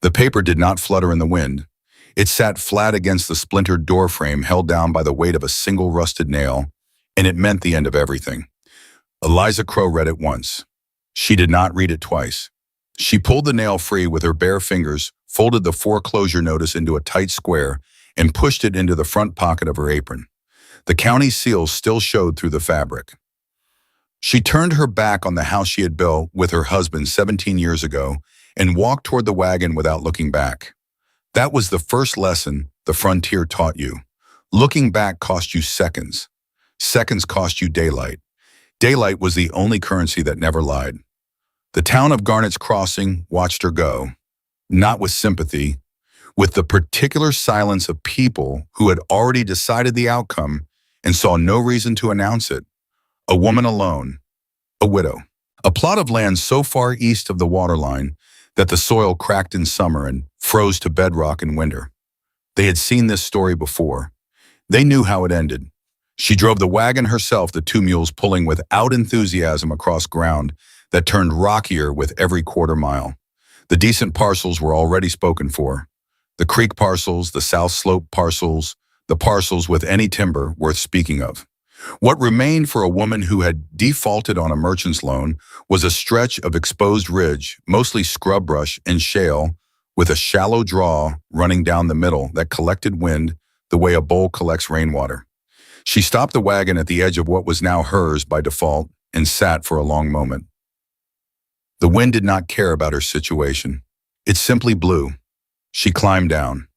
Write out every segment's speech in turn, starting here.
The paper did not flutter in the wind. It sat flat against the splintered door frame held down by the weight of a single rusted nail, and it meant the end of everything. Eliza Crowe read it once. She did not read it twice. She pulled the nail free with her bare fingers, folded the foreclosure notice into a tight square, and pushed it into the front pocket of her apron. The county seal still showed through the fabric. She turned her back on the house she had built with her husband 17 years ago and walked toward the wagon without looking back. That was the first lesson the frontier taught you. Looking back cost you seconds. Seconds cost you daylight. Daylight was the only currency that never lied. The town of Garnet's Crossing watched her go, not with sympathy, with the particular silence of people who had already decided the outcome and saw no reason to announce it. A woman alone, a widow. A plot of land so far east of the waterline that the soil cracked in summer and froze to bedrock in winter. They had seen this story before. They knew how it ended. She drove the wagon herself, the two mules pulling without enthusiasm across ground that turned rockier with every quarter mile. The decent parcels were already spoken for. The creek parcels, the south slope parcels, the parcels with any timber worth speaking of. What remained for a woman who had defaulted on a merchant's loan was a stretch of exposed ridge, mostly scrub brush and shale, with a shallow draw running down the middle that collected wind the way a bowl collects rainwater. She stopped the wagon at the edge of what was now hers by default and sat for a long moment. The wind did not care about her situation. It simply blew. She climbed down.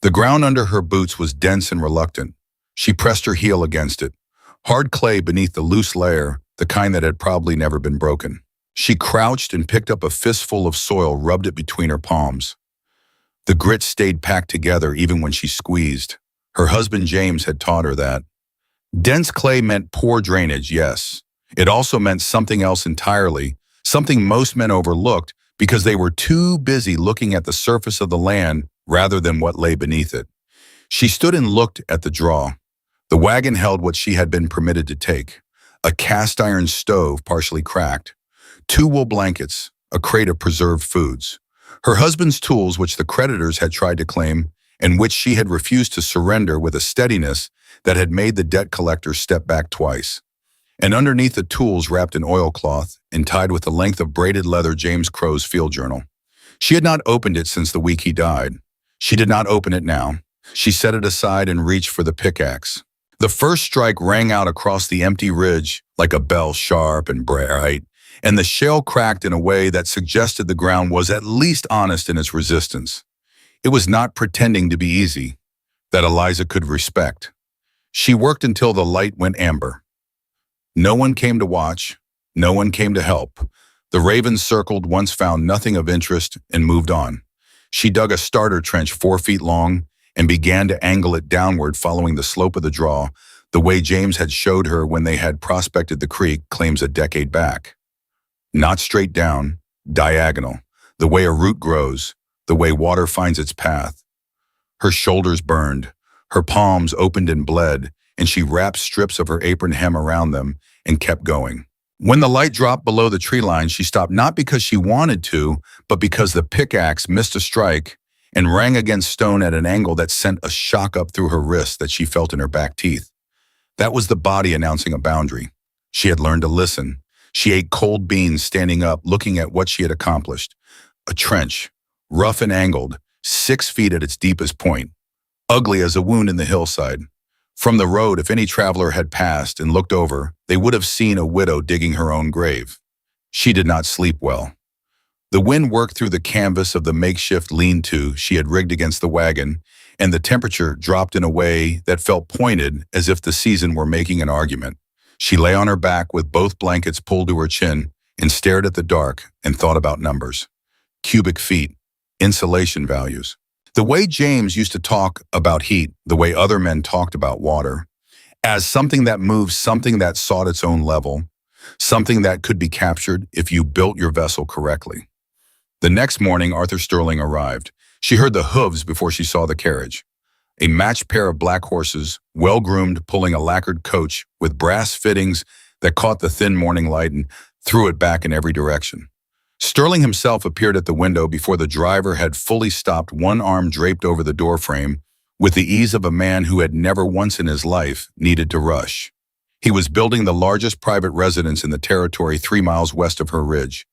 The ground under her boots was dense and reluctant. She pressed her heel against it. Hard clay beneath the loose layer, the kind that had probably never been broken. She crouched and picked up a fistful of soil, rubbed it between her palms. The grit stayed packed together even when she squeezed. Her husband James had taught her that. Dense clay meant poor drainage, yes. It also meant something else entirely, something most men overlooked because they were too busy looking at the surface of the land rather than what lay beneath it. She stood and looked at the draw. The wagon held what she had been permitted to take: a cast iron stove partially cracked, 2 wool blankets, a crate of preserved foods, her husband's tools which the creditors had tried to claim and which she had refused to surrender with a steadiness that had made the debt collector step back twice. And underneath the tools, wrapped in oilcloth and tied with the length of braided leather, James Crowe's field journal. She had not opened it since the week he died. She did not open it now. She set it aside and reached for the pickaxe. The first strike rang out across the empty ridge like a bell, sharp and bright, and the shale cracked in a way that suggested the ground was at least honest in its resistance. It was not pretending to be easy, that Eliza could respect. She worked until the light went amber. No one came to watch. No one came to help. The ravens circled, once found nothing of interest, and moved on. She dug a starter trench 4 feet long and began to angle it downward following the slope of the draw, the way James had showed her when they had prospected the creek claims a decade back. Not straight down, diagonal, the way a root grows, the way water finds its path. Her shoulders burned, her palms opened and bled, and she wrapped strips of her apron hem around them and kept going. When the light dropped below the tree line, she stopped not because she wanted to, but because the pickaxe missed a strike and rang against stone at an angle that sent a shock up through her wrist that she felt in her back teeth. That was the body announcing a boundary. She had learned to listen. She ate cold beans standing up, looking at what she had accomplished. A trench, rough and angled, 6 feet at its deepest point, ugly as a wound in the hillside. From the road, if any traveler had passed and looked over, they would have seen a widow digging her own grave. She did not sleep well. The wind worked through the canvas of the makeshift lean-to she had rigged against the wagon, and the temperature dropped in a way that felt pointed, as if the season were making an argument. She lay on her back with both blankets pulled to her chin and stared at the dark and thought about numbers. Cubic feet, insulation values. The way James used to talk about heat, the way other men talked about water, as something that moves, something that sought its own level, something that could be captured if you built your vessel correctly. The next morning, Arthur Sterling arrived. She heard the hooves before she saw the carriage. A matched pair of black horses, well-groomed, pulling a lacquered coach with brass fittings that caught the thin morning light and threw it back in every direction. Sterling himself appeared at the window before the driver had fully stopped, one arm draped over the doorframe, with the ease of a man who had never once in his life needed to rush. He was building the largest private residence in the territory 3 miles west of her ridge.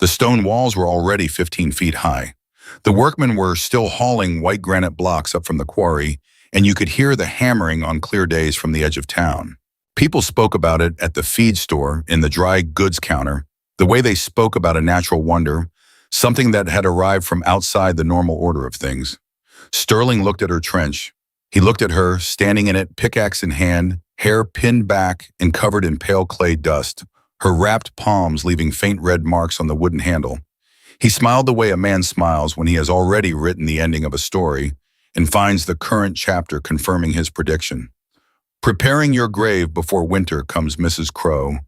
The stone walls were already 15 feet high. The workmen were still hauling white granite blocks up from the quarry, and you could hear the hammering on clear days from the edge of town. People spoke about it at the feed store, in the dry goods counter, the way they spoke about a natural wonder, something that had arrived from outside the normal order of things. Sterling looked at her trench. He looked at her, standing in it, pickaxe in hand, hair pinned back and covered in pale clay dust, her wrapped palms leaving faint red marks on the wooden handle. He smiled the way a man smiles when he has already written the ending of a story and finds the current chapter confirming his prediction. "Preparing your grave before winter comes Mrs. Crowe."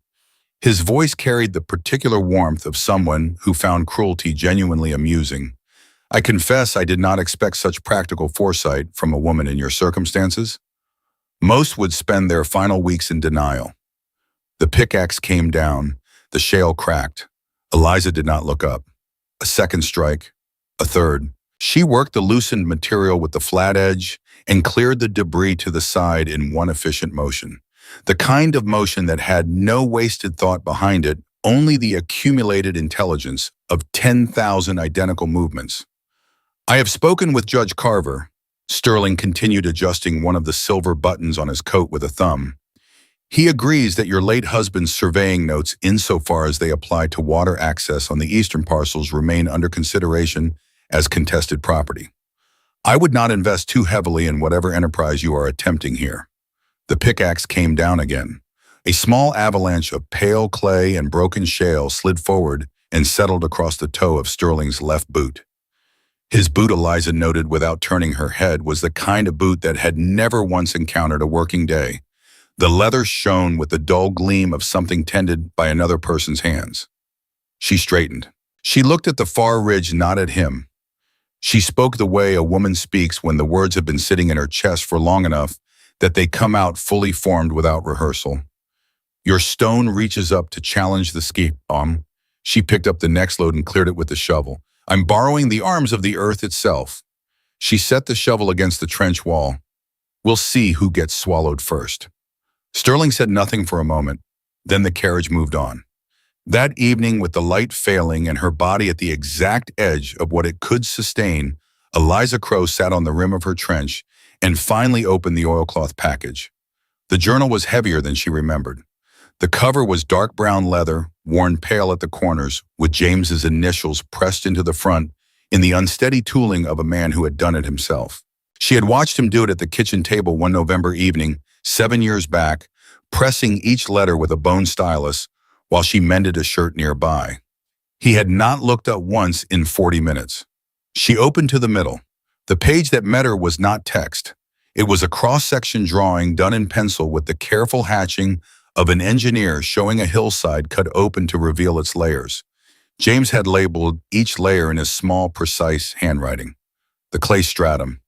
His voice carried the particular warmth of someone who found cruelty genuinely amusing. "I confess I did not expect such practical foresight from a woman in your circumstances." Most would spend their final weeks in denial. The pickaxe came down, the shale cracked. Eliza did not look up. A second strike, a third. She worked the loosened material with the flat edge and cleared the debris to the side in one efficient motion. The kind of motion that had no wasted thought behind it, only the accumulated intelligence of 10,000 identical movements. "I have spoken with Judge Carver." Sterling continued adjusting one of the silver buttons on his coat with a thumb. "He agrees that your late husband's surveying notes, insofar as they apply to water access on the eastern parcels, remain under consideration as contested property. I would not invest too heavily in whatever enterprise you are attempting here." The pickaxe came down again. A small avalanche of pale clay and broken shale slid forward and settled across the toe of Sterling's left boot. His boot, Eliza noted without turning her head, was the kind of boot that had never once encountered a working day. The leather shone with the dull gleam of something tended by another person's hands. She straightened. She looked at the far ridge, not at him. She spoke the way a woman speaks when the words have been sitting in her chest for long enough that they come out fully formed without rehearsal. "Your stone reaches up to challenge the ski." She picked up the next load and cleared it with the shovel. "I'm borrowing the arms of the earth itself." She set the shovel against the trench wall. "We'll see who gets swallowed first." Sterling said nothing for a moment. Then the carriage moved on. That evening, with the light failing and her body at the exact edge of what it could sustain, Eliza Crowe sat on the rim of her trench and finally opened the oilcloth package. The journal was heavier than she remembered. The cover was dark brown leather, worn pale at the corners, with James's initials pressed into the front in the unsteady tooling of a man who had done it himself. She had watched him do it at the kitchen table one November evening, 7 years back, pressing each letter with a bone stylus while she mended a shirt nearby. He had not looked up once in 40 minutes. She opened to the middle. The page that met her was not text. It was a cross-section drawing done in pencil with the careful hatching of an engineer showing a hillside cut open to reveal its layers. James had labeled each layer in his small, precise handwriting. The clay stratum,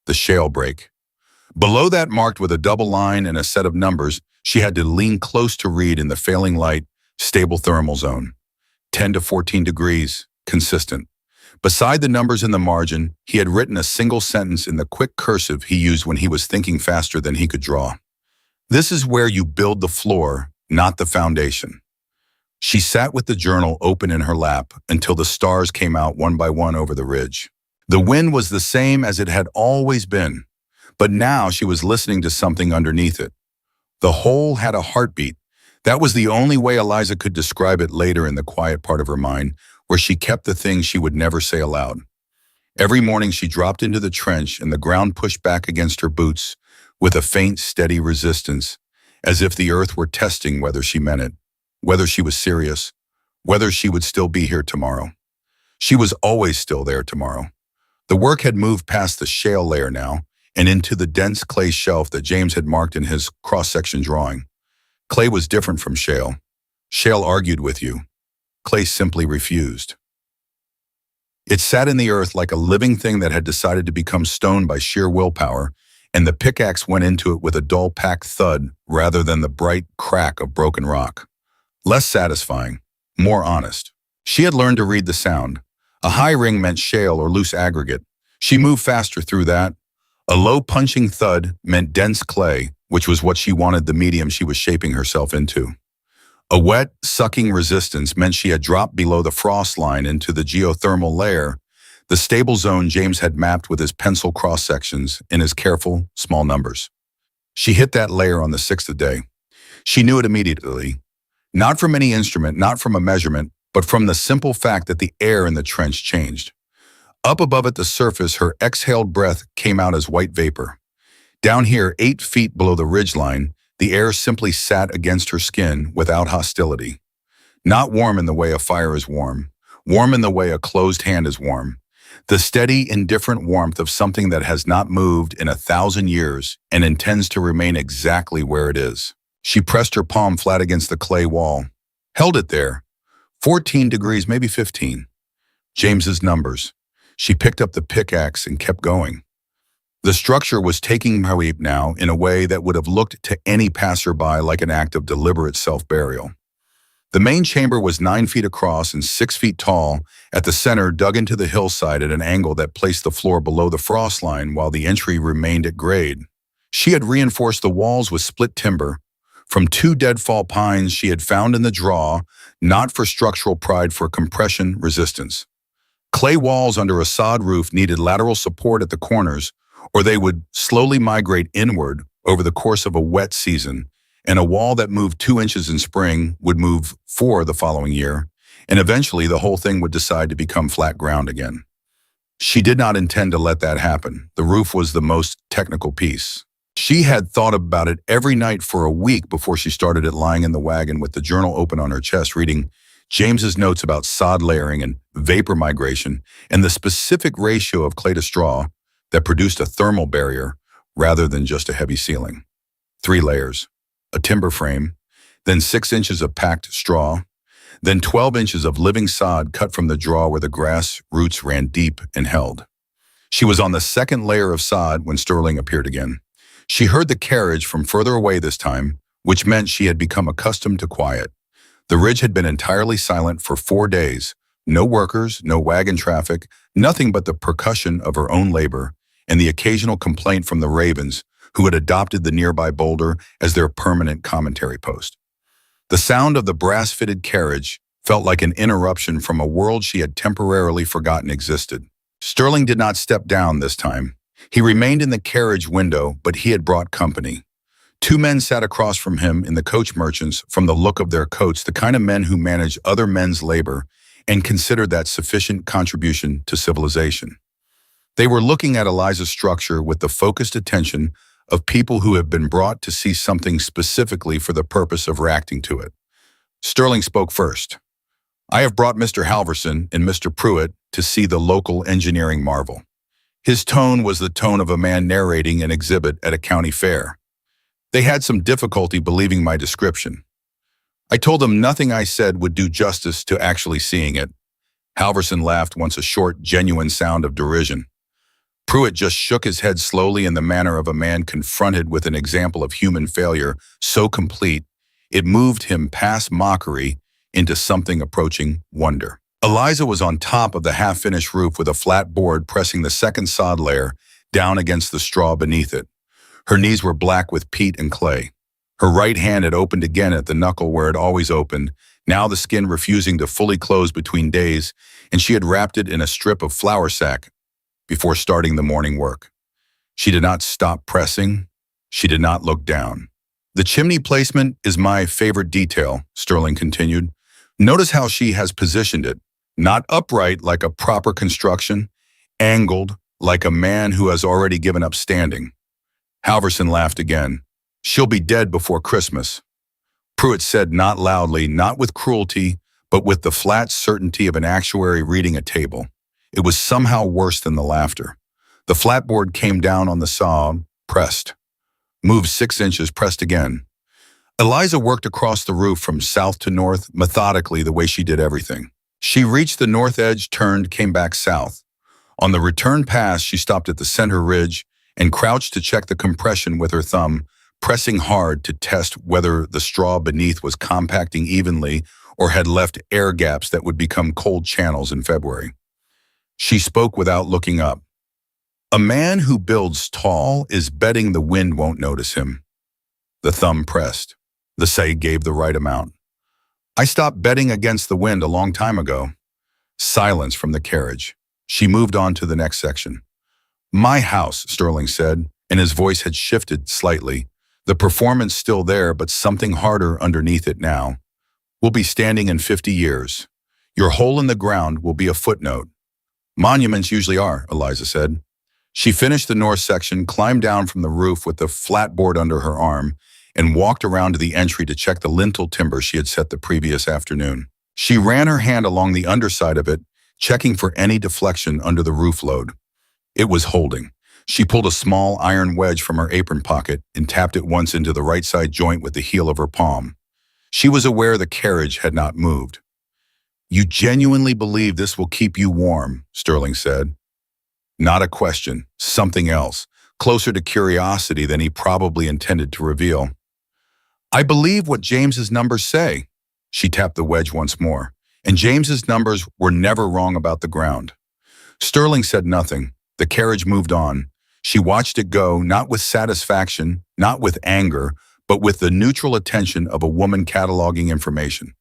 the shale break. Below that, marked with a double line and a set of numbers, she had to lean close to read in the failing light, stable thermal zone. 10 to 14 degrees, consistent. Beside the numbers in the margin, he had written a single sentence in the quick cursive he used when he was thinking faster than he could draw. "This is where you build the floor, not the foundation." She sat with the journal open in her lap until the stars came out one by one over the ridge. The wind was the same as it had always been, but now she was listening to something underneath it. The whole had a heartbeat. That was the only way Eliza could describe it later in the quiet part of her mind, where she kept the things she would never say aloud. Every morning she dropped into the trench and the ground pushed back against her boots with a faint, steady resistance, as if the earth were testing whether she meant it, whether she was serious, whether she would still be here tomorrow. She was always still there tomorrow. The work had moved past the shale layer now and into the dense clay shelf that James had marked in his cross-section drawing. Clay was different from shale. Shale argued with you. Clay simply refused. It sat in the earth like a living thing that had decided to become stone by sheer willpower, and the pickaxe went into it with a dull packed thud rather than the bright crack of broken rock. Less satisfying, more honest. She had learned to read the sound. A high ring meant shale or loose aggregate. She moved faster through that. A low punching thud meant dense clay, which was what she wanted the medium she was shaping herself into. A wet, sucking resistance meant she had dropped below the frost line into the geothermal layer, the stable zone James had mapped with his pencil cross-sections in his careful, small numbers. She hit that layer on the sixth day. She knew it immediately. Not from any instrument, not from a measurement, but from the simple fact that the air in the trench changed. Up above at the surface, her exhaled breath came out as white vapor. Down here, 8 feet below the ridgeline, the air simply sat against her skin without hostility. Not warm in the way a fire is warm, warm in the way a closed hand is warm. The steady, indifferent warmth of something that has not moved in 1,000 years and intends to remain exactly where it is. She pressed her palm flat against the clay wall, held it there. 14 degrees, maybe 15. James's numbers. She picked up the pickaxe and kept going. The structure was taking her leap now in a way that would have looked to any passerby like an act of deliberate self-burial. The main chamber was 9 feet across and 6 feet tall, at the center dug into the hillside at an angle that placed the floor below the frost line while the entry remained at grade. She had reinforced the walls with split timber from 2 deadfall pines she had found in the draw, not for structural pride, for compression resistance. Clay walls under a sod roof needed lateral support at the corners, or they would slowly migrate inward over the course of a wet season, and a wall that moved 2 inches in spring would move 4 the following year, and eventually the whole thing would decide to become flat ground again. She did not intend to let that happen. The roof was the most technical piece. She had thought about it every night for a week before she started it, lying in the wagon with the journal open on her chest, reading James's notes about sod layering and vapor migration and the specific ratio of clay to straw that produced a thermal barrier rather than just a heavy ceiling. 3 layers, a timber frame, then 6 inches of packed straw, then 12 inches of living sod cut from the draw where the grass roots ran deep and held. She was on the 2nd layer of sod when Sterling appeared again. She heard the carriage from further away this time, which meant she had become accustomed to quiet. The ridge had been entirely silent for 4 days. No workers, no wagon traffic, nothing but the percussion of her own labor and the occasional complaint from the ravens, who had adopted the nearby boulder as their permanent commentary post. The sound of the brass-fitted carriage felt like an interruption from a world she had temporarily forgotten existed. Sterling did not step down this time. He remained in the carriage window, but he had brought company. 2 men sat across from him in the coach merchants, from the look of their coats, the kind of men who manage other men's labor and considered that sufficient contribution to civilization. They were looking at Eliza's structure with the focused attention of people who have been brought to see something specifically for the purpose of reacting to it. Sterling spoke first. "I have brought Mr. Halverson and Mr. Pruitt to see the local engineering marvel." His tone was the tone of a man narrating an exhibit at a county fair. They had some difficulty believing my description. I told them nothing I said would do justice to actually seeing it. Halverson laughed once, a short, genuine sound of derision. Pruitt just shook his head slowly in the manner of a man confronted with an example of human failure so complete it moved him past mockery into something approaching wonder. Eliza was on top of the half-finished roof with a flat board pressing the 2nd sod layer down against the straw beneath it. Her knees were black with peat and clay. Her right hand had opened again at the knuckle where it always opened, now the skin refusing to fully close between days, and she had wrapped it in a strip of flour sack before starting the morning work. She did not stop pressing. She did not look down. "The chimney placement is my favorite detail," Sterling continued. "Notice how she has positioned it. Not upright like a proper construction, angled like a man who has already given up standing." Halverson laughed again. "She'll be dead before Christmas." Pruitt said, not loudly, not with cruelty, but with the flat certainty of an actuary reading a table. It was somehow worse than the laughter. The flatboard came down on the saw, pressed. Moved 6 inches, pressed again. Eliza worked across the roof from south to north, methodically, the way she did everything. She reached the north edge, turned, came back south. On the return pass, she stopped at the center ridge and crouched to check the compression with her thumb, pressing hard to test whether the straw beneath was compacting evenly or had left air gaps that would become cold channels in February. She spoke without looking up. A man who builds tall is betting the wind won't notice him. The thumb pressed. The say gave the right amount. I stopped betting against the wind a long time ago. Silence from the carriage. She moved on to the next section. My house, Sterling said, and his voice had shifted slightly. The performance still there, but something harder underneath it now. We'll be standing in 50 years. Your hole in the ground will be a footnote. Monuments usually are, Eliza said. She finished the north section, climbed down from the roof with the flat board under her arm, and walked around to the entry to check the lintel timber she had set the previous afternoon. She ran her hand along the underside of it, checking for any deflection under the roof load. It was holding. She pulled a small iron wedge from her apron pocket and tapped it once into the right side joint with the heel of her palm. She was aware the carriage had not moved. You genuinely believe this will keep you warm, Sterling said. Not a question, something else, closer to curiosity than he probably intended to reveal. I believe what James's numbers say. She tapped the wedge once more, and James's numbers were never wrong about the ground. Sterling said nothing. The carriage moved on. She watched it go, not with satisfaction, not with anger, but with the neutral attention of a woman cataloging information.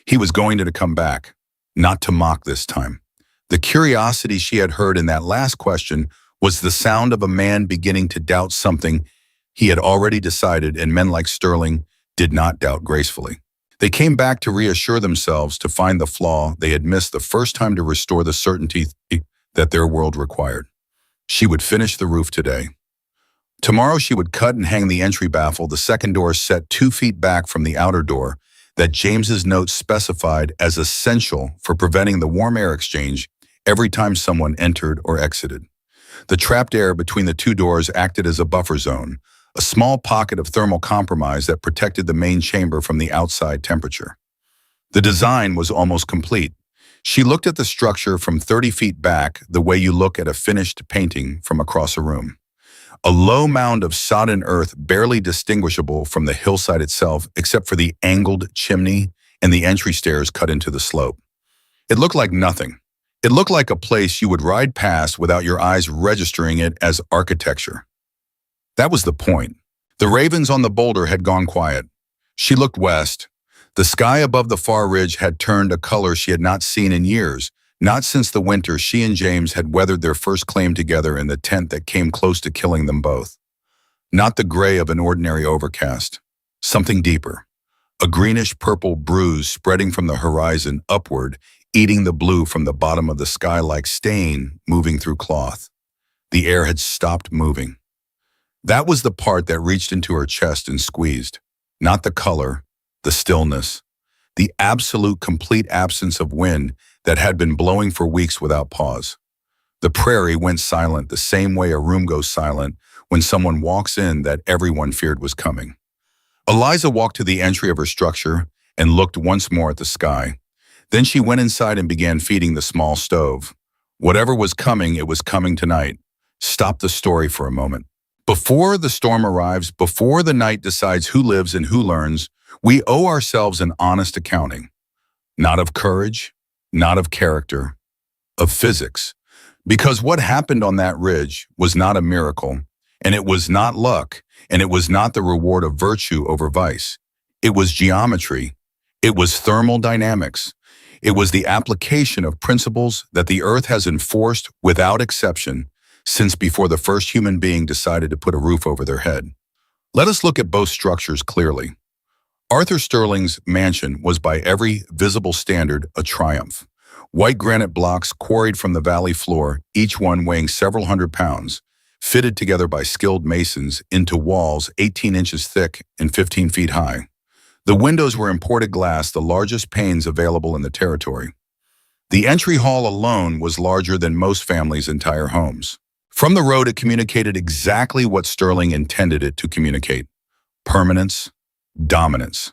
He was going to come back, not to mock this time. The curiosity she had heard in that last question was the sound of a man beginning to doubt something he had already decided, and men like Sterling did not doubt gracefully. They came back to reassure themselves, to find the flaw they had missed the first time, to restore the certainty that their world required. She would finish the roof today. Tomorrow she would cut and hang the entry baffle, the second door set 2 feet back from the outer door, that James's note specified as essential for preventing the warm air exchange every time someone entered or exited. The trapped air between the 2 doors acted as a buffer zone, a small pocket of thermal compromise that protected the main chamber from the outside temperature. The design was almost complete. She looked at the structure from 30 feet back, the way you look at a finished painting from across a room. A low mound of sodden earth, barely distinguishable from the hillside itself, except for the angled chimney and the entry stairs cut into the slope. It looked like nothing. It looked like a place you would ride past without your eyes registering it as architecture. That was the point. The ravens on the boulder had gone quiet. She looked west. The sky above the far ridge had turned a color she had not seen in years, not since the winter she and James had weathered their first claim together in the tent that came close to killing them both. Not the gray of an ordinary overcast. Something deeper. A greenish-purple bruise spreading from the horizon upward, eating the blue from the bottom of the sky like stain moving through cloth. The air had stopped moving. That was the part that reached into her chest and squeezed. Not the color, the stillness, the absolute complete absence of wind that had been blowing for weeks without pause. The prairie went silent the same way a room goes silent when someone walks in that everyone feared was coming. Eliza walked to the entry of her structure and looked once more at the sky. Then she went inside and began feeding the small stove. Whatever was coming, it was coming tonight. Stop the story for a moment. Before the storm arrives, before the night decides who lives and who learns, we owe ourselves an honest accounting. Not of courage, not of character, of physics. Because what happened on that ridge was not a miracle, and it was not luck, and it was not the reward of virtue over vice. It was geometry. It was thermal dynamics. It was the application of principles that the earth has enforced without exception since before the first human being decided to put a roof over their head. Let us look at both structures clearly. Arthur Sterling's mansion was by every visible standard a triumph. White granite blocks quarried from the valley floor, each one weighing several hundred pounds, fitted together by skilled masons into walls 18 inches thick and 15 feet high. The windows were imported glass, the largest panes available in the territory. The entry hall alone was larger than most families' entire homes. From the road, it communicated exactly what Sterling intended it to communicate: permanence, dominance.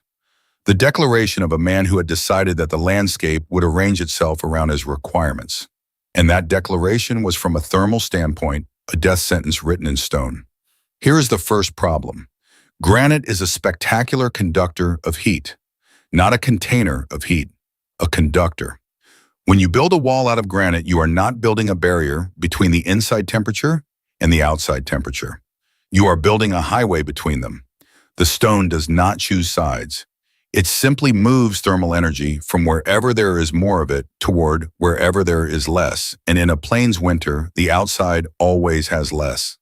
The declaration of a man who had decided that the landscape would arrange itself around his requirements. And that declaration was, from a thermal standpoint, a death sentence written in stone. Here is the first problem. Granite is a spectacular conductor of heat. not a container of heat, a conductor. When you build a wall out of granite, you are not building a barrier between the inside temperature and the outside temperature. You are building a highway between them. The stone does not choose sides. It simply moves thermal energy from wherever there is more of it toward wherever there is less, and in a plains winter, the outside always has less.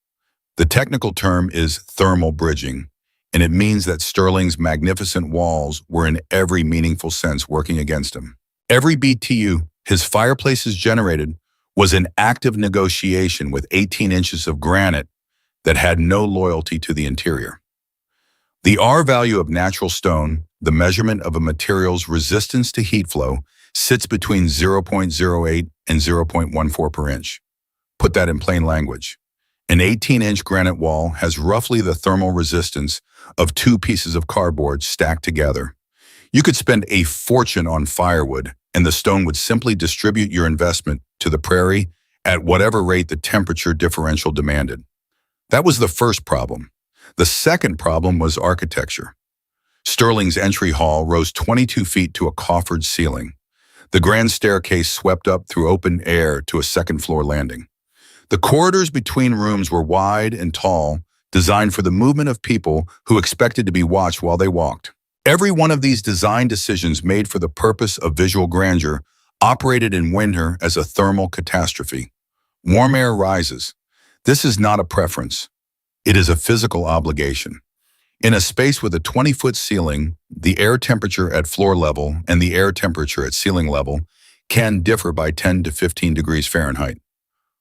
The technical term is thermal bridging, and it means that Stirling's magnificent walls were in every meaningful sense working against him. Every BTU his fireplaces generated was an active negotiation with 18 inches of granite that had no loyalty to the interior. The R value of natural stone, the measurement of a material's resistance to heat flow, sits between 0.08 and 0.14 per inch. Put that in plain language. An 18-inch granite wall has roughly the thermal resistance of 2 pieces of cardboard stacked together. You could spend a fortune on firewood, and the stone would simply distribute your investment to the prairie at whatever rate the temperature differential demanded. That was the first problem. The second problem was architecture. Stirling's entry hall rose 22 feet to a coffered ceiling. The grand staircase swept up through open air to a second-floor landing. The corridors between rooms were wide and tall, designed for the movement of people who expected to be watched while they walked. Every one of these design decisions made for the purpose of visual grandeur operated in winter as a thermal catastrophe. Warm air rises. This is not a preference. It is a physical obligation. In a space with a 20-foot ceiling, the air temperature at floor level and the air temperature at ceiling level can differ by 10 to 15 degrees Fahrenheit.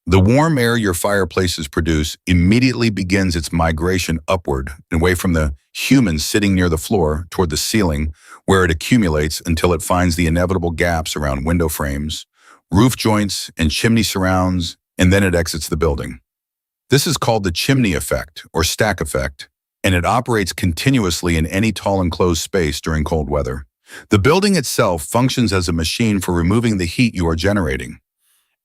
The warm air your fireplaces produce immediately begins its migration upward and away from the human sitting near the floor toward the ceiling, where it accumulates until it finds the inevitable gaps around window frames, roof joints, and chimney surrounds, and then it exits the building. This is called the chimney effect or stack effect, and it operates continuously in any tall enclosed space during cold weather. The building itself functions as a machine for removing the heat you are generating.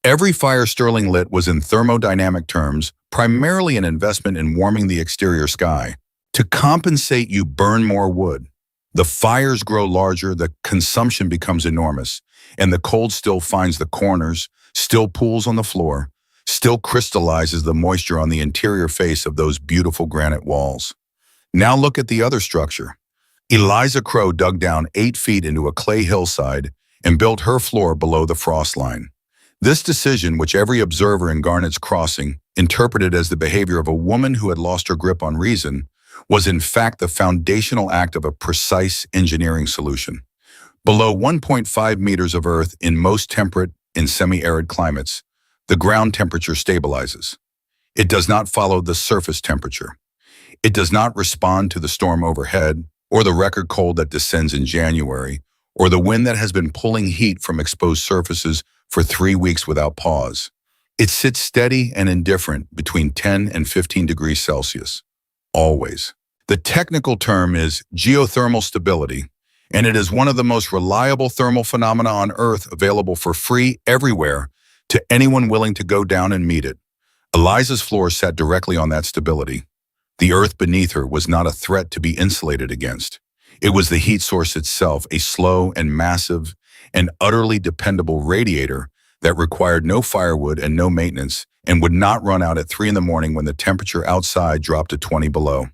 Every fire Stirling lit was in thermodynamic terms, primarily an investment in warming the exterior sky. To compensate, you burn more wood. The fires grow larger, the consumption becomes enormous, and the cold still finds the corners, still pools on the floor, still crystallizes the moisture on the interior face of those beautiful granite walls. Now look at the other structure. Eliza Crowe dug down 8 feet into a clay hillside and built her floor below the frost line. This decision, which every observer in Garnet's Crossing interpreted as the behavior of a woman who had lost her grip on reason, was in fact the foundational act of a precise engineering solution. Below 1.5 meters of earth in most temperate and semi-arid climates, the ground temperature stabilizes. It does not follow the surface temperature. It does not respond to the storm overhead, or the record cold that descends in January, or the wind that has been pulling heat from exposed surfaces for 3 weeks without pause. It sits steady and indifferent between 10 and 15 degrees Celsius. Always. The technical term is geothermal stability, and it is one of the most reliable thermal phenomena on Earth, available for free everywhere to anyone willing to go down and meet it. Eliza's floor sat directly on that stability. The earth beneath her was not a threat to be insulated against. It was the heat source itself, a slow and massive and utterly dependable radiator that required no firewood and no maintenance, and would not run out at 3 in the morning when the temperature outside dropped to 20 below.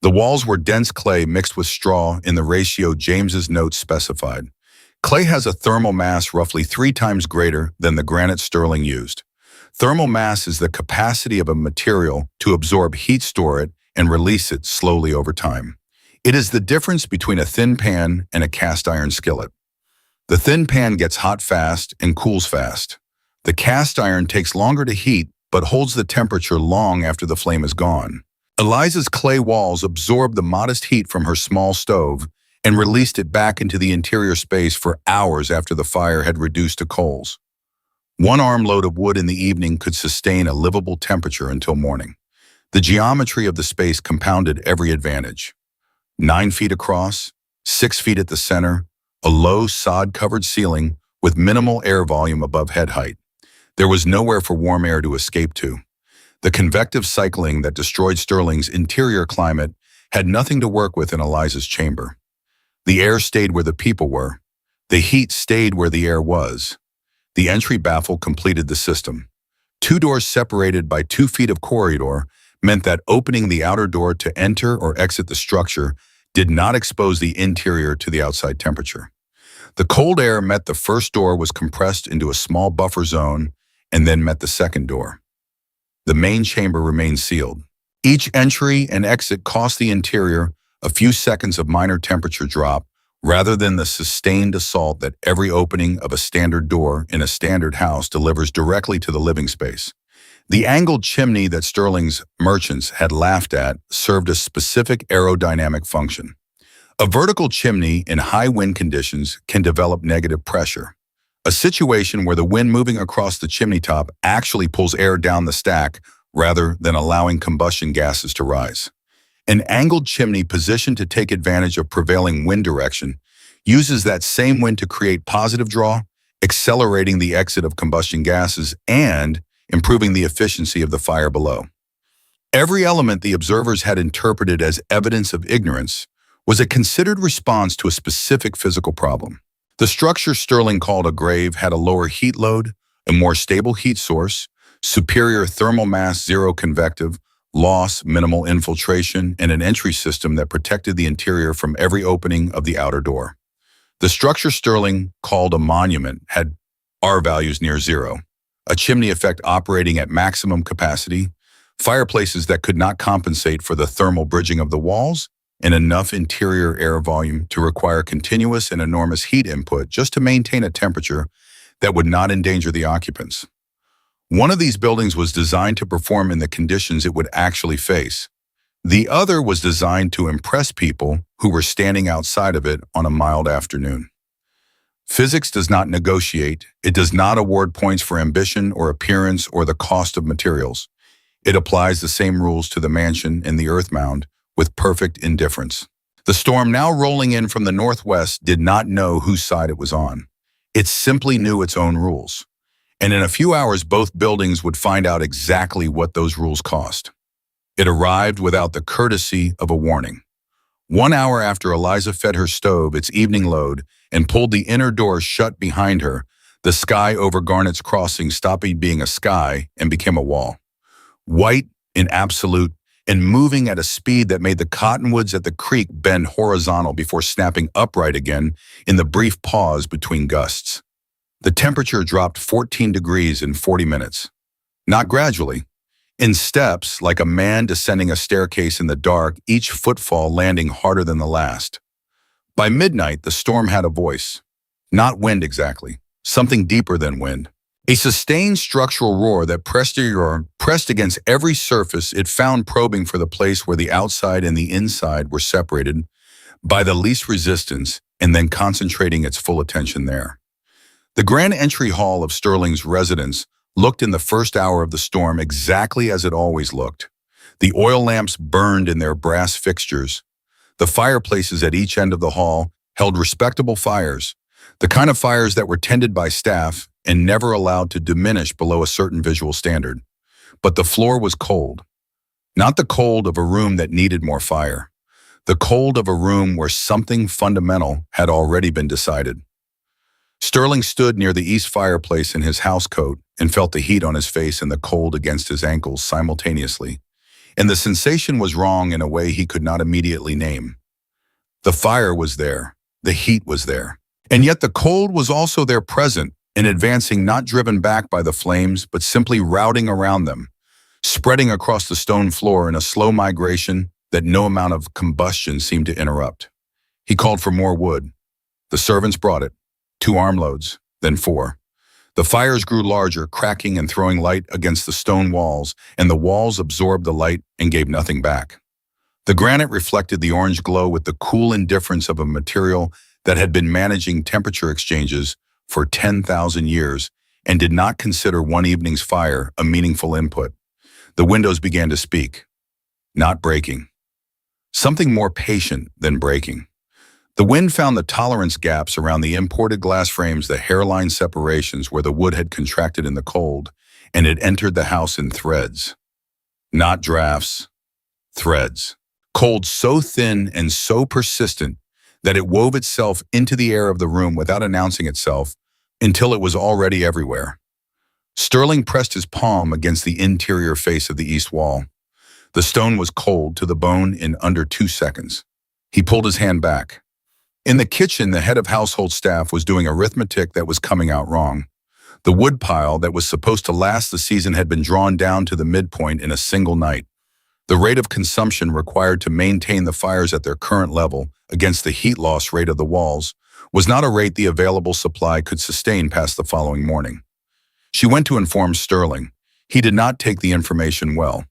The walls were dense clay mixed with straw in the ratio James's notes specified. Clay has a thermal mass roughly 3 times greater than the granite Stirling used. Thermal mass is the capacity of a material to absorb heat, store it, and release it slowly over time. It is the difference between a thin pan and a cast iron skillet. The thin pan gets hot fast and cools fast. The cast iron takes longer to heat, but holds the temperature long after the flame is gone. Eliza's clay walls absorbed the modest heat from her small stove and released it back into the interior space for hours after the fire had reduced to coals. 1 armload of wood in the evening could sustain a livable temperature until morning. The geometry of the space compounded every advantage. 9 feet across, 6 feet at the center, a low sod-covered ceiling with minimal air volume above head height. There was nowhere for warm air to escape to. The convective cycling that destroyed Stirling's interior climate had nothing to work with in Eliza's chamber. The air stayed where the people were. The heat stayed where the air was. The entry baffle completed the system. Two doors separated by 2 feet of corridor meant that opening the outer door to enter or exit the structure did not expose the interior to the outside temperature. The cold air met the first door was compressed into a small buffer zone and then met the second door. The main chamber remained sealed. Each entry and exit cost the interior a few seconds of minor temperature drop rather than the sustained assault that every opening of a standard door in a standard house delivers directly to the living space. The angled chimney that Sterling's merchants had laughed at served a specific aerodynamic function. A vertical chimney in high wind conditions can develop negative pressure, a situation where the wind moving across the chimney top actually pulls air down the stack rather than allowing combustion gases to rise. An angled chimney positioned to take advantage of prevailing wind direction uses that same wind to create positive draw, accelerating the exit of combustion gases and improving the efficiency of the fire below. Every element the observers had interpreted as evidence of ignorance was a considered response to a specific physical problem. The structure Sterling called a grave had a lower heat load, a more stable heat source, superior thermal mass, zero convective loss, minimal infiltration, and an entry system that protected the interior from every opening of the outer door. The structure Sterling called a monument had R values near zero, a chimney effect operating at maximum capacity, fireplaces that could not compensate for the thermal bridging of the walls, and enough interior air volume to require continuous and enormous heat input just to maintain a temperature that would not endanger the occupants. One of these buildings was designed to perform in the conditions it would actually face. The other was designed to impress people who were standing outside of it on a mild afternoon. Physics does not negotiate. It does not award points for ambition or appearance or the cost of materials. It applies the same rules to the mansion and the earth mound with perfect indifference. The storm now rolling in from the northwest did not know whose side it was on. It simply knew its own rules. And in a few hours, both buildings would find out exactly what those rules cost. It arrived without the courtesy of a warning. 1 hour after Eliza fed her stove its evening load and pulled the inner door shut behind her, the sky over Garnet's Crossing stopped being a sky and became a wall. White in absolute and moving at a speed that made the cottonwoods at the creek bend horizontal before snapping upright again in the brief pause between gusts. The temperature dropped 14 degrees in 40 minutes. Not gradually. In steps, like a man descending a staircase in the dark, each footfall landing harder than the last. By midnight, the storm had a voice. Not wind exactly. Something deeper than wind. A sustained structural roar that pressed against every surface it found, probing for the place where the outside and the inside were separated by the least resistance and then concentrating its full attention there. The grand entry hall of Sterling's residence looked in the first hour of the storm exactly as it always looked. The oil lamps burned in their brass fixtures. The fireplaces at each end of the hall held respectable fires, the kind of fires that were tended by staff and never allowed to diminish below a certain visual standard. But the floor was cold. Not the cold of a room that needed more fire. The cold of a room where something fundamental had already been decided. Sterling stood near the east fireplace in his housecoat and felt the heat on his face and the cold against his ankles simultaneously. And the sensation was wrong in a way he could not immediately name. The fire was there. The heat was there. And yet the cold was also there, present and advancing, not driven back by the flames, but simply routing around them, spreading across the stone floor in a slow migration that no amount of combustion seemed to interrupt. He called for more wood. The servants brought it. 2 armloads, then 4. The fires grew larger, cracking and throwing light against the stone walls, and the walls absorbed the light and gave nothing back. The granite reflected the orange glow with the cool indifference of a material that had been managing temperature exchanges for 10,000 years and did not consider one evening's fire a meaningful input. The windows began to speak. Not breaking. Something more patient than breaking. The wind found the tolerance gaps around the imported glass frames, the hairline separations where the wood had contracted in the cold, and it entered the house in threads. Not drafts, threads. Cold so thin and so persistent that it wove itself into the air of the room without announcing itself until it was already everywhere. Sterling pressed his palm against the interior face of the east wall. The stone was cold to the bone in under 2 seconds. He pulled his hand back. In the kitchen, the head of household staff was doing arithmetic that was coming out wrong. The wood pile that was supposed to last the season had been drawn down to the midpoint in a single night. The rate of consumption required to maintain the fires at their current level against the heat loss rate of the walls was not a rate the available supply could sustain past the following morning. She went to inform Sterling. He did not take the information well.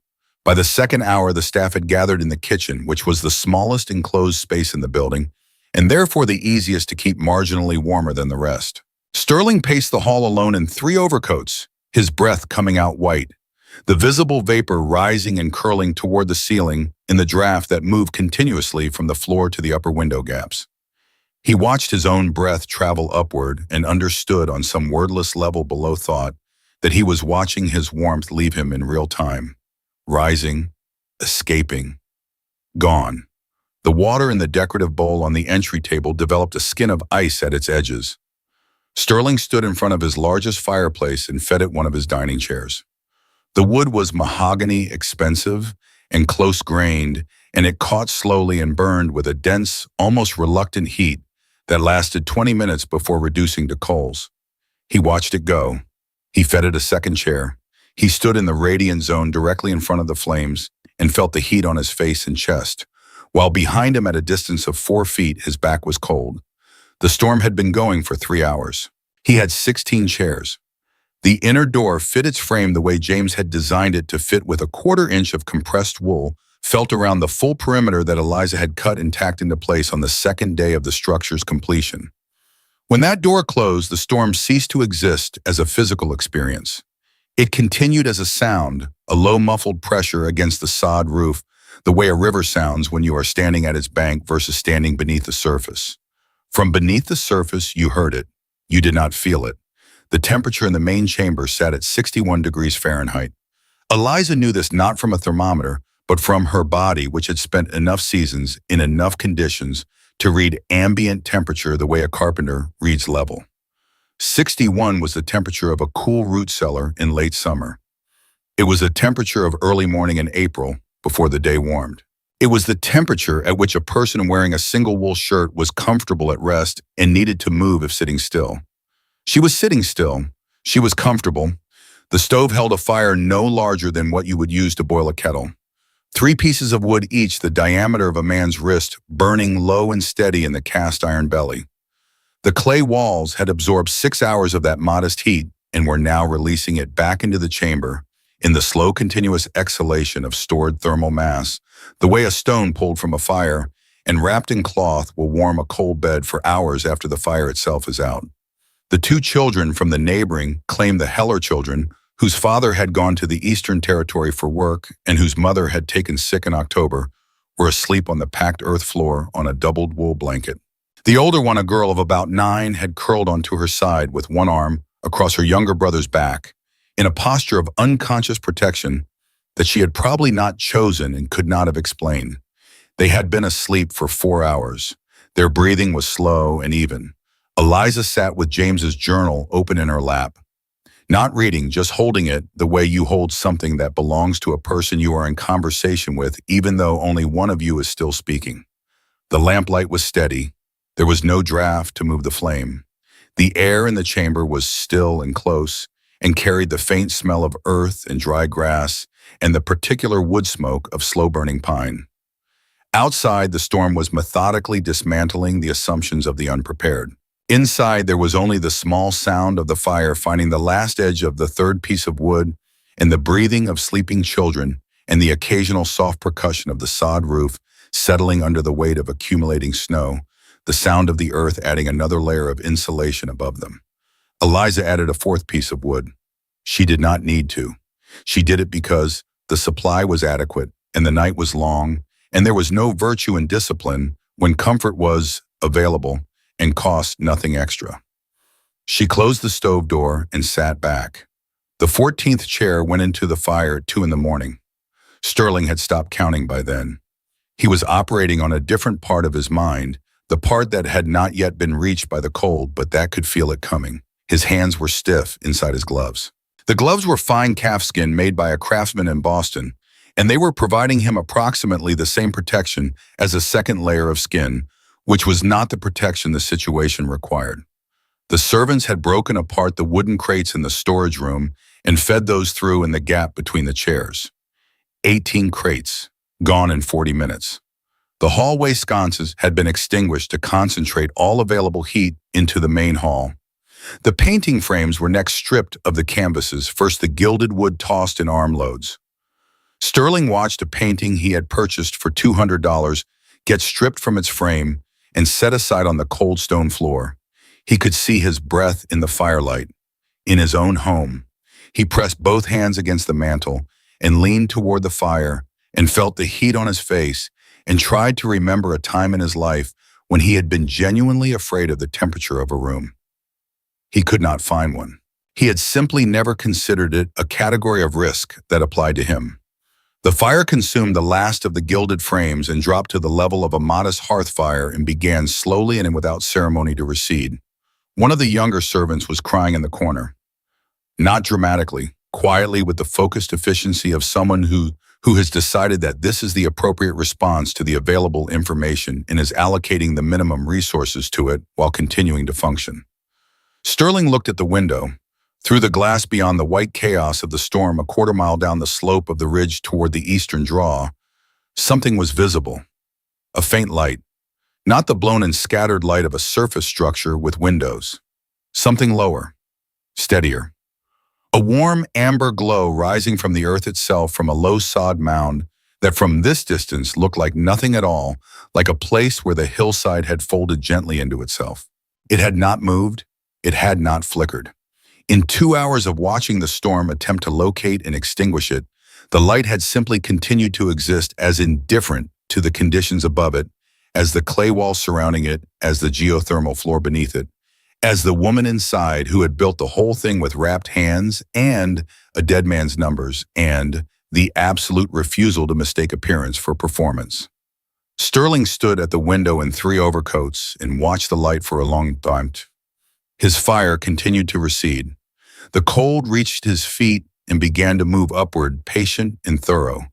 By the second hour, the staff had gathered in the kitchen, which was the smallest enclosed space in the building, and therefore the easiest to keep marginally warmer than the rest. Sterling paced the hall alone in 3 overcoats, his breath coming out white, the visible vapor rising and curling toward the ceiling in the draft that moved continuously from the floor to the upper window gaps. He watched his own breath travel upward and understood on some wordless level below thought that he was watching his warmth leave him in real time, rising, escaping, gone. The water in the decorative bowl on the entry table developed a skin of ice at its edges. Sterling stood in front of his largest fireplace and fed it one of his dining chairs. The wood was mahogany, expensive, and close-grained, and it caught slowly and burned with a dense, almost reluctant heat that lasted 20 minutes before reducing to coals. He watched it go. He fed it a second chair. He stood in the radiant zone directly in front of the flames and felt the heat on his face and chest, while behind him at a distance of 4 feet, his back was cold. The storm had been going for 3 hours. He had 16 chairs. The inner door fit its frame the way James had designed it to fit, with a 1/4 inch of compressed wool felt around the full perimeter that Eliza had cut and tacked into place on the second day of the structure's completion. When that door closed, the storm ceased to exist as a physical experience. It continued as a sound, a low muffled pressure against the sod roof, the way a river sounds when you are standing at its bank versus standing beneath the surface. From beneath the surface, you heard it. You did not feel it. The temperature in the main chamber sat at 61 degrees Fahrenheit. Eliza knew this not from a thermometer, but from her body, which had spent enough seasons in enough conditions to read ambient temperature the way a carpenter reads level. 61 was the temperature of a cool root cellar in late summer. It was the temperature of early morning in April, before the day warmed. It was the temperature at which a person wearing a single wool shirt was comfortable at rest and needed to move if sitting still. She was sitting still. She was comfortable. The stove held a fire no larger than what you would use to boil a kettle. 3 pieces of wood each the diameter of a man's wrist, burning low and steady in the cast iron belly. The clay walls had absorbed 6 hours of that modest heat and were now releasing it back into the chamber in the slow continuous exhalation of stored thermal mass, the way a stone pulled from a fire and wrapped in cloth will warm a cold bed for hours after the fire itself is out. The 2 children from the neighboring claimed the Heller children, whose father had gone to the Eastern Territory for work and whose mother had taken sick in October, were asleep on the packed earth floor on a doubled wool blanket. The older one, a girl of about 9, had curled onto her side with one arm across her younger brother's back, in a posture of unconscious protection that she had probably not chosen and could not have explained. They had been asleep for 4 hours. Their breathing was slow and even. Eliza sat with James's journal open in her lap. Not reading, just holding it the way you hold something that belongs to a person you are in conversation with, even though only one of you is still speaking. The lamplight was steady. There was no draft to move the flame. The air in the chamber was still and close, and carried the faint smell of earth and dry grass and the particular wood smoke of slow-burning pine. Outside, the storm was methodically dismantling the assumptions of the unprepared. Inside, there was only the small sound of the fire finding the last edge of the 3rd piece of wood, and the breathing of sleeping children, and the occasional soft percussion of the sod roof settling under the weight of accumulating snow, the sound of the earth adding another layer of insulation above them. Eliza added a 4th piece of wood. She did not need to. She did it because the supply was adequate, and the night was long, and there was no virtue in discipline when comfort was available and cost nothing extra. She closed the stove door and sat back. The 14th chair went into the fire at 2 in the morning. Sterling had stopped counting by then. He was operating on a different part of his mind, the part that had not yet been reached by the cold, but that could feel it coming. His hands were stiff inside his gloves. The gloves were fine calfskin made by a craftsman in Boston, and they were providing him approximately the same protection as a second layer of skin, which was not the protection the situation required. The servants had broken apart the wooden crates in the storage room and fed those through in the gap between the chairs. 18 crates, gone in 40 minutes. The hallway sconces had been extinguished to concentrate all available heat into the main hall. The painting frames were next stripped of the canvases, first the gilded wood tossed in armloads. Sterling watched a painting he had purchased for $200 get stripped from its frame and set aside on the cold stone floor. He could see his breath in the firelight, in his own home. He pressed both hands against the mantel and leaned toward the fire and felt the heat on his face and tried to remember a time in his life when he had been genuinely afraid of the temperature of a room. He could not find one. He had simply never considered it a category of risk that applied to him. The fire consumed the last of the gilded frames and dropped to the level of a modest hearth fire and began slowly and without ceremony to recede. One of the younger servants was crying in the corner. Not dramatically, quietly, with the focused efficiency of someone who has decided that this is the appropriate response to the available information and is allocating the minimum resources to it while continuing to function. Sterling looked at the window. Through the glass beyond the white chaos of the storm, a quarter-mile down the slope of the ridge toward the eastern draw, something was visible. A faint light. Not the blown and scattered light of a surface structure with windows. Something lower. Steadier. A warm amber glow rising from the earth itself, from a low sod mound that from this distance looked like nothing at all, like a place where the hillside had folded gently into itself. It had not moved. It had not flickered. In 2 hours of watching the storm attempt to locate and extinguish it, the light had simply continued to exist as indifferent to the conditions above it, as the clay wall surrounding it, as the geothermal floor beneath it, as the woman inside who had built the whole thing with wrapped hands and a dead man's numbers and the absolute refusal to mistake appearance for performance. Sterling stood at the window in 3 overcoats and watched the light for a long time. His fire continued to recede. The cold reached his feet and began to move upward, patient and thorough.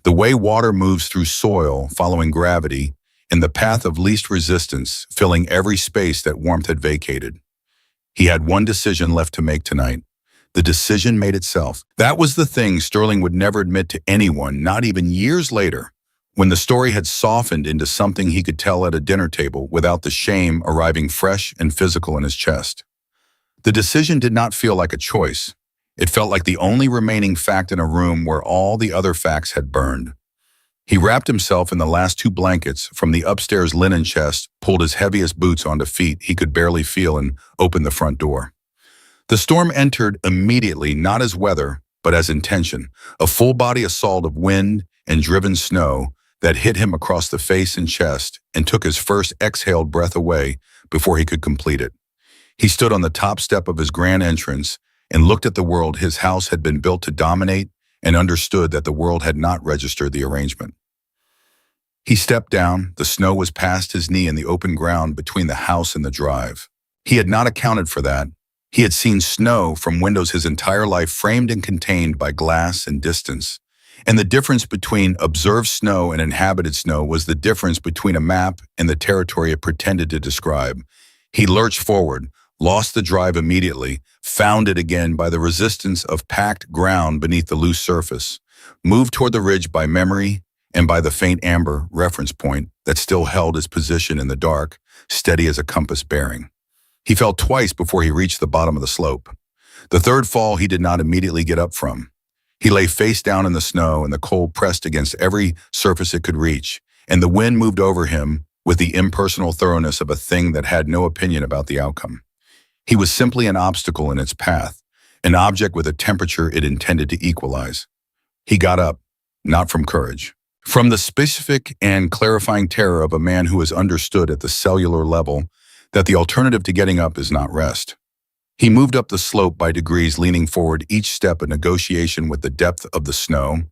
The way water moves through soil, following gravity, in the path of least resistance, filling every space that warmth had vacated. He had one decision left to make tonight. The decision made itself. That was the thing Sterling would never admit to anyone, not even years later, when the story had softened into something he could tell at a dinner table without the shame arriving fresh and physical in his chest. The decision did not feel like a choice. It felt like the only remaining fact in a room where all the other facts had burned. He wrapped himself in the last 2 blankets from the upstairs linen chest, pulled his heaviest boots onto feet he could barely feel, and opened the front door. The storm entered immediately, not as weather, but as intention, a full-body assault of wind and driven snow that hit him across the face and chest and took his first exhaled breath away before he could complete it. He stood on the top step of his grand entrance and looked at the world his house had been built to dominate, and understood that the world had not registered the arrangement. He stepped down. The snow was past his knee in the open ground between the house and the drive. He had not accounted for that. He had seen snow from windows his entire life, framed and contained by glass and distance. And the difference between observed snow and inhabited snow was the difference between a map and the territory it pretended to describe. He lurched forward, lost the drive immediately, found it again by the resistance of packed ground beneath the loose surface, moved toward the ridge by memory and by the faint amber reference point that still held his position in the dark, steady as a compass bearing. He fell twice before he reached the bottom of the slope. The third fall he did not immediately get up from. He lay face down in the snow, and the cold pressed against every surface it could reach, and the wind moved over him with the impersonal thoroughness of a thing that had no opinion about the outcome. He was simply an obstacle in its path, an object with a temperature it intended to equalize. He got up, not from courage. From the specific and clarifying terror of a man who has understood at the cellular level that the alternative to getting up is not rest. He moved up the slope by degrees, leaning forward, each step a negotiation with the depth of the snow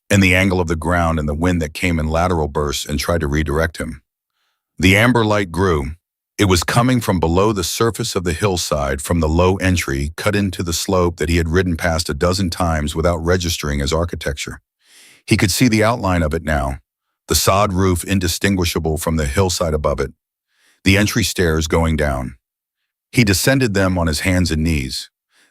and the angle of the ground and the wind that came in lateral bursts and tried to redirect him. The amber light grew. It was coming from below the surface of the hillside, from the low entry cut into the slope that he had ridden past a dozen times without registering as architecture. He could see the outline of it now, the sod roof indistinguishable from the hillside above it, the entry stairs going down. He descended them on his hands and knees.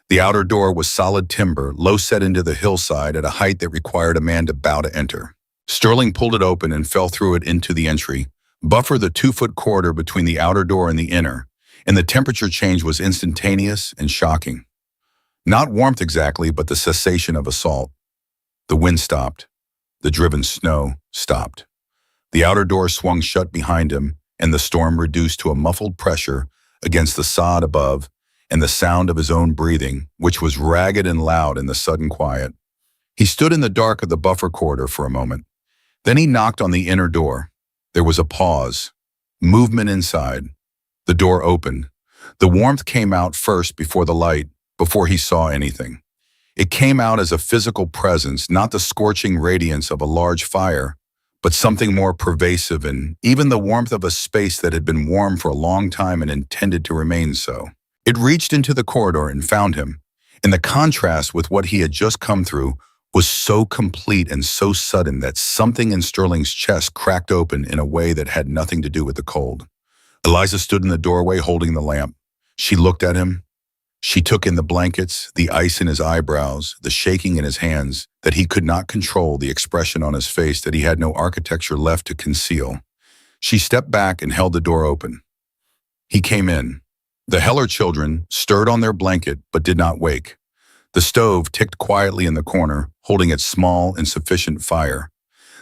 The outer door was solid timber, low set into the hillside at a height that required a man to bow to enter. Sterling pulled it open and fell through it into the entry, buffer the 2-foot corridor between the outer door and the inner, and the temperature change was instantaneous and shocking. Not warmth exactly, but the cessation of assault. The wind stopped. The driven snow stopped. The outer door swung shut behind him, and the storm reduced to a muffled pressure against the sod above and the sound of his own breathing, which was ragged and loud in the sudden quiet. He stood in the dark of the buffer corridor for a moment. Then he knocked on the inner door. There was a pause. Movement inside. The door opened. The warmth came out first before the light, before he saw anything. It came out as a physical presence, not the scorching radiance of a large fire, but something more pervasive and even the warmth of a space that had been warm for a long time and intended to remain so. It reached into the corridor and found him, and the contrast with what he had just come through was so complete and so sudden that something in Sterling's chest cracked open in a way that had nothing to do with the cold. Eliza stood in the doorway holding the lamp. She looked at him. She took in the blankets, the ice in his eyebrows, the shaking in his hands, that he could not control, the expression on his face that he had no architecture left to conceal. She stepped back and held the door open. He came in. The Heller children stirred on their blanket but did not wake. The stove ticked quietly in the corner, holding its small, insufficient fire.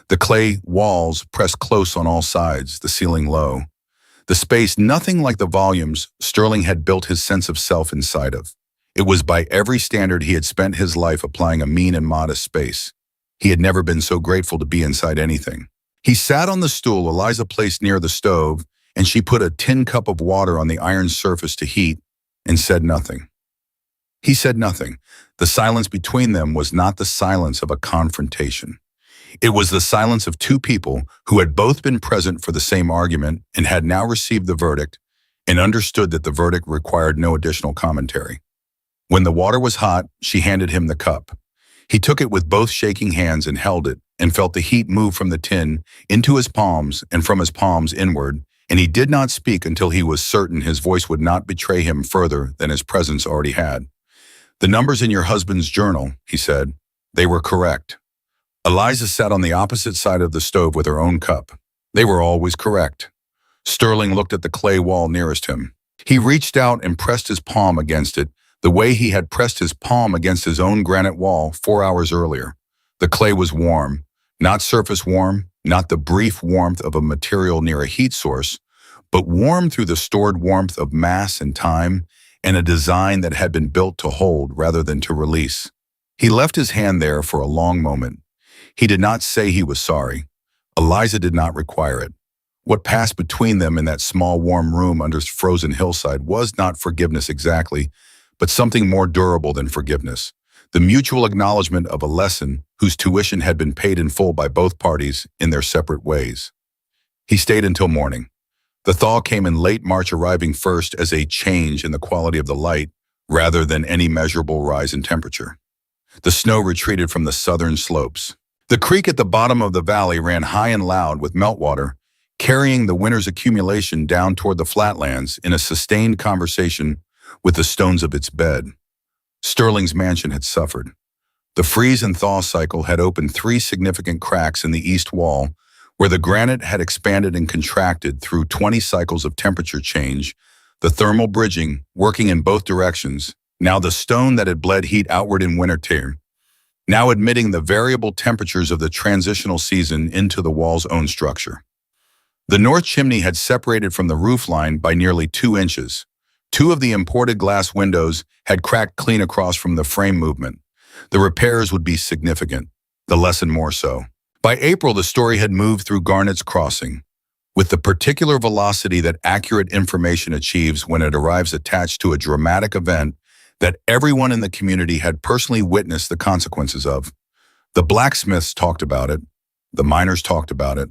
The clay walls pressed close on all sides, the ceiling low. The space, nothing like the volumes Sterling had built his sense of self inside of. It was by every standard he had spent his life applying a mean and modest space. He had never been so grateful to be inside anything. He sat on the stool Eliza placed near the stove, and she put a tin cup of water on the iron surface to heat, and said nothing. He said nothing. The silence between them was not the silence of a confrontation. It was the silence of two people who had both been present for the same argument and had now received the verdict and understood that the verdict required no additional commentary. When the water was hot, she handed him the cup. He took it with both shaking hands and held it and felt the heat move from the tin into his palms and from his palms inward, and he did not speak until he was certain his voice would not betray him further than his presence already had. "The numbers in your husband's journal," he said, "they were correct." Eliza sat on the opposite side of the stove with her own cup. They were always correct. Sterling looked at the clay wall nearest him. He reached out and pressed his palm against it, the way he had pressed his palm against his own granite wall 4 hours earlier. The clay was warm, not surface warm, not the brief warmth of a material near a heat source, but warm through the stored warmth of mass and time and a design that had been built to hold rather than to release. He left his hand there for a long moment. He did not say he was sorry. Eliza did not require it. What passed between them in that small warm room under frozen hillside was not forgiveness exactly, but something more durable than forgiveness. The mutual acknowledgement of a lesson whose tuition had been paid in full by both parties in their separate ways. He stayed until morning. The thaw came in late March, arriving first as a change in the quality of the light rather than any measurable rise in temperature. The snow retreated from the southern slopes. The creek at the bottom of the valley ran high and loud with meltwater, carrying the winter's accumulation down toward the flatlands in a sustained conversation with the stones of its bed. Sterling's mansion had suffered. The freeze and thaw cycle had opened 3 significant cracks in the east wall, where the granite had expanded and contracted through 20 cycles of temperature change, the thermal bridging working in both directions, now the stone that had bled heat outward in winter, now admitting the variable temperatures of the transitional season into the wall's own structure. The north chimney had separated from the roof line by nearly 2 inches. 2 of the imported glass windows had cracked clean across from the frame movement. The repairs would be significant, the lesson more so. By April, the story had moved through Garnett's Crossing, with the particular velocity that accurate information achieves when it arrives attached to a dramatic event that everyone in the community had personally witnessed the consequences of. The blacksmiths talked about it. The miners talked about it.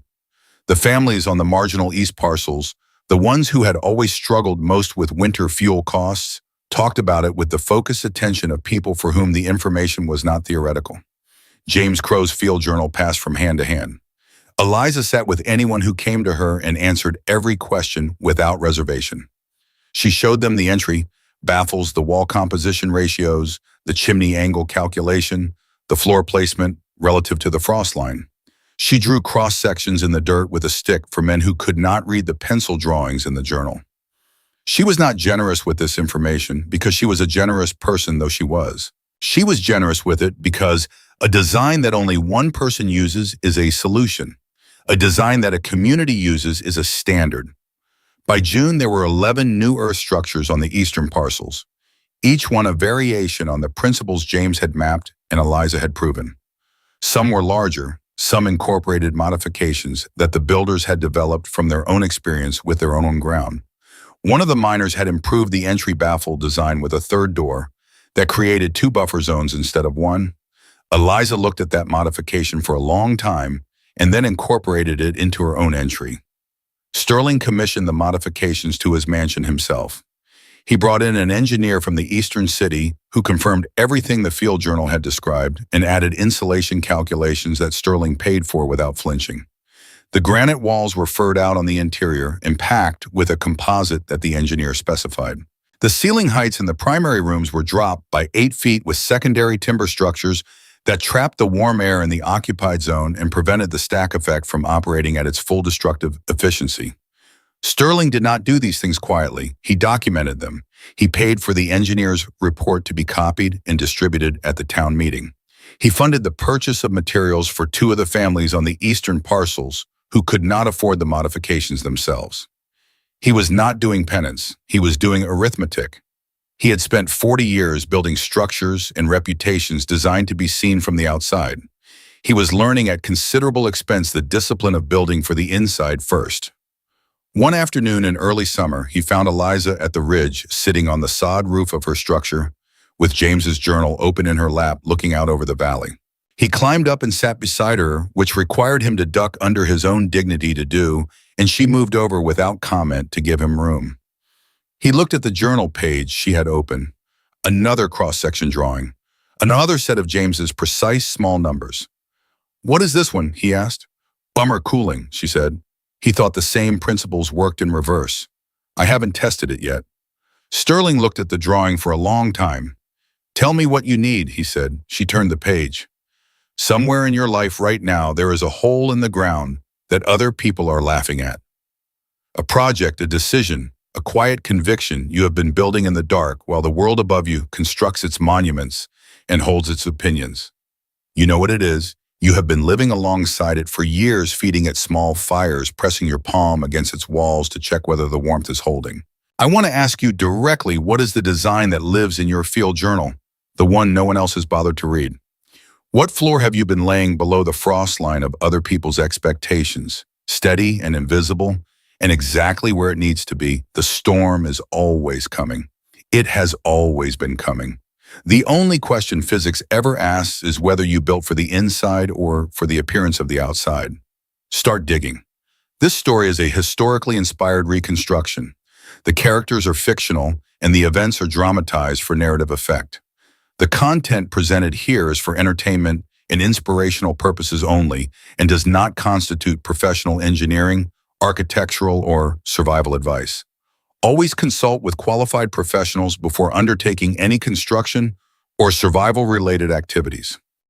The families on the marginal east parcels, the ones who had always struggled most with winter fuel costs, talked about it with the focused attention of people for whom the information was not theoretical. James Crowe's field journal passed from hand to hand. Eliza sat with anyone who came to her and answered every question without reservation. She showed them the entry, baffles, the wall composition ratios, the chimney angle calculation, the floor placement relative to the frost line. She drew cross-sections in the dirt with a stick for men who could not read the pencil drawings in the journal. She was not generous with this information because she was a generous person, though she was. She was generous with it because a design that only one person uses is a solution. A design that a community uses is a standard. By June, there were 11 new earth structures on the eastern parcels, each one a variation on the principles James had mapped and Eliza had proven. Some were larger, some incorporated modifications that the builders had developed from their own experience with their own ground. One of the miners had improved the entry baffle design with a third door that created 2 buffer zones instead of 1. Eliza looked at that modification for a long time and then incorporated it into her own entry. Sterling commissioned the modifications to his mansion himself. He brought in an engineer from the eastern city who confirmed everything the field journal had described and added insulation calculations that Sterling paid for without flinching. The granite walls were furred out on the interior and packed with a composite that the engineer specified. The ceiling heights in the primary rooms were dropped by 8 feet with secondary timber structures that trapped the warm air in the occupied zone and prevented the stack effect from operating at its full destructive efficiency. Sterling did not do these things quietly. He documented them. He paid for the engineer's report to be copied and distributed at the town meeting. He funded the purchase of materials for 2 of the families on the eastern parcels who could not afford the modifications themselves. He was not doing penance. He was doing arithmetic. He had spent 40 years building structures and reputations designed to be seen from the outside. He was learning at considerable expense the discipline of building for the inside first. One afternoon in early summer, he found Eliza at the ridge, sitting on the sod roof of her structure, with James's journal open in her lap, looking out over the valley. He climbed up and sat beside her, which required him to duck under his own dignity to do, and she moved over without comment to give him room. He looked at the journal page she had open, another cross-section drawing, another set of James's precise small numbers. "What is this one?" he asked. "Bummer cooling," she said. He thought the same principles worked in reverse. "I haven't tested it yet." Sterling looked at the drawing for a long time. "Tell me what you need," he said. She turned the page. "Somewhere in your life right now, there is a hole in the ground that other people are laughing at. A project, a decision, a quiet conviction you have been building in the dark while the world above you constructs its monuments and holds its opinions. You know what it is. You have been living alongside it for years, feeding it small fires, pressing your palm against its walls to check whether the warmth is holding. I want to ask you directly, what is the design that lives in your field journal, the one no one else has bothered to read? What floor have you been laying below the frost line of other people's expectations, steady and invisible, and exactly where it needs to be? The storm is always coming. It has always been coming. The only question physics ever asks is whether you built for the inside or for the appearance of the outside. Start digging. This story is a historically inspired reconstruction. The characters are fictional and the events are dramatized for narrative effect. The content presented here is for entertainment and inspirational purposes only and does not constitute professional engineering, architectural, or survival advice. Always consult with qualified professionals before undertaking any construction or survival-related activities.